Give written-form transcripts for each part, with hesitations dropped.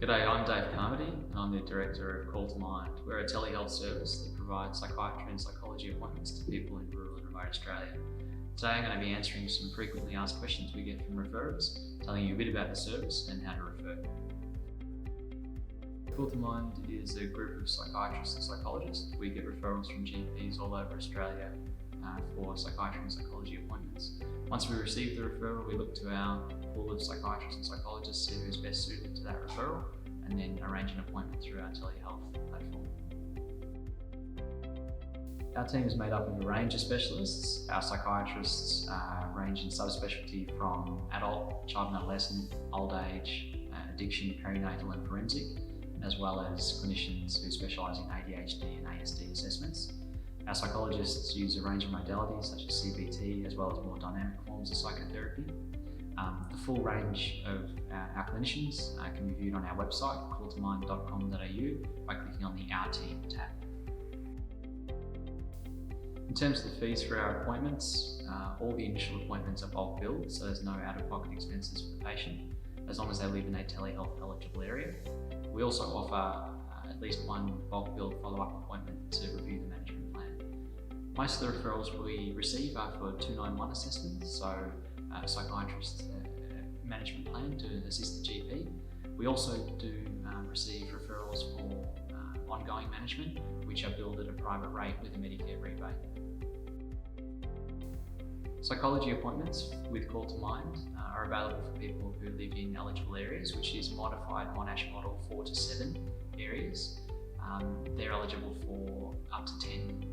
G'day, I'm Dave Carmody and I'm the Director of Call to Mind. We're a telehealth service that provides psychiatry and psychology appointments to people in rural and remote Australia. Today I'm going to be answering some frequently asked questions we get from referrers, telling you a bit about the service and how to refer. Call to Mind is a group of psychiatrists and psychologists. We get referrals from GPs all over Australia for psychiatry and psychology appointments. Once we receive the referral, we look to our pool of psychiatrists and psychologists, see who's best suited to that referral, and then arrange an appointment through our telehealth platform. Our team is made up of a range of specialists. Our psychiatrists range in subspecialty from adult, child and adolescent, old age, addiction, perinatal and forensic, as well as clinicians who specialise in ADHD and ASD assessments. Our psychologists use a range of modalities such as CBT, as well as more dynamic forms of psychotherapy. The full range of our clinicians can be viewed on our website, calltomind.com.au, by clicking on the Our Team tab. In terms of the fees for our appointments, all the initial appointments are bulk billed, so there's no out-of-pocket expenses for the patient, as long as they live in a telehealth eligible area. We also offer at least one bulk billed follow-up appointment to review the management plan. Most of the referrals we receive are for 291 assessments, so a psychiatrist management plan to assist the GP. We also do receive referrals for ongoing management, which are billed at a private rate with a Medicare rebate. Psychology appointments with Call to Mind are available for people who live in eligible areas, which is modified Monash model 4 to 7 areas. They're eligible for up to 10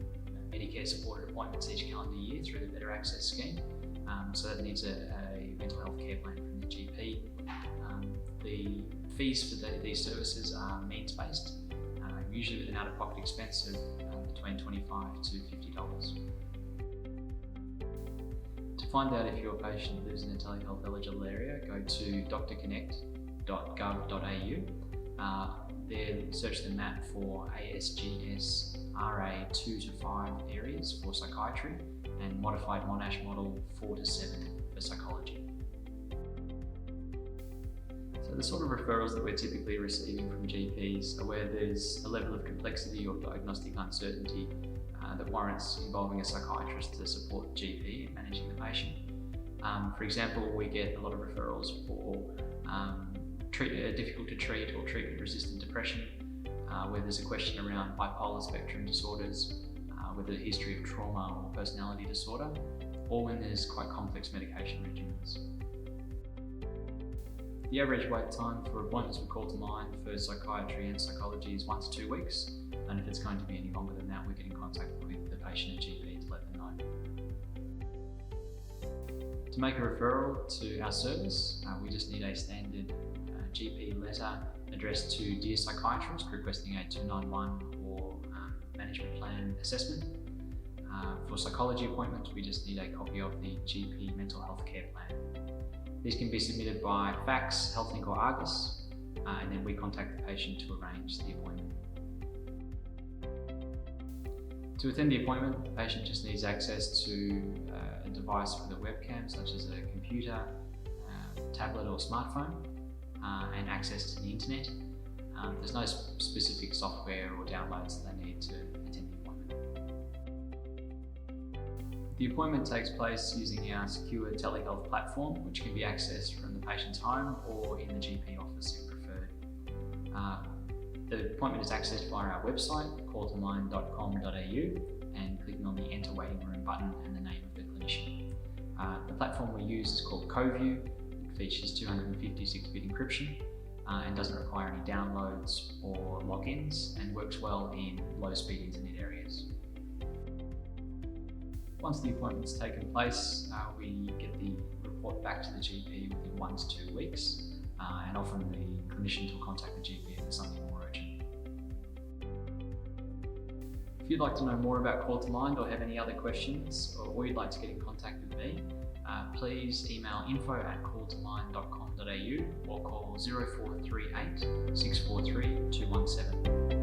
Medicare supported appointments each calendar year through the Better Access scheme. So that needs a mental health care plan from the GP. The fees for these services are means-based, usually with an out-of-pocket expense of between $25 to $50. To find out if your patient lives in a telehealth eligible area, go to drconnect.gov.au. There, search the map for ASGS RA 2 to 5 areas for psychiatry and modified Monash model 4 to 7 for psychology. So the sort of referrals that we're typically receiving from GPs are where there's a level of complexity or diagnostic uncertainty that warrants involving a psychiatrist to support the GP in managing the patient. For example, we get a lot of referrals for difficult to treat or treatment resistant depression, where there's a question around bipolar spectrum disorders, with a history of trauma or personality disorder, or when there's quite complex medication regimens. The average wait time for appointments with Call to Mind for psychiatry and psychology is 1 to 2 weeks, and if it's going to be any longer than that, we get in contact with the patient and GP to let them know. To make a referral to our service, we just need a standard GP letter addressed to Dear Psychiatrist requesting a 291 or management plan assessment. For psychology appointments, we just need a copy of the GP mental health care plan. These can be submitted by fax, HealthLink or Argus, and then we contact the patient to arrange the appointment. To attend the appointment, the patient just needs access to a device with a webcam, such as a computer, tablet or smartphone, and access to the internet. There's no specific software or downloads that they need to attend the appointment. The appointment takes place using our secure telehealth platform, which can be accessed from the patient's home or in the GP office if preferred. The appointment is accessed via our website, calltomind.com.au, and clicking on the Enter Waiting Room button and the name of the clinician. The platform we use is called CoView. It features 256-bit encryption and doesn't require any downloads or logins, and works well in low-speed internet areas. Once the appointment's taken place, we get the report back to the GP within 1 to 2 weeks, and often the clinician will contact the GP if there's something more urgent. If you'd like to know more about Call to Mind or have any other questions, or you'd like to get in contact with me, please email info@calltomind.com.au or call 0438 643 217.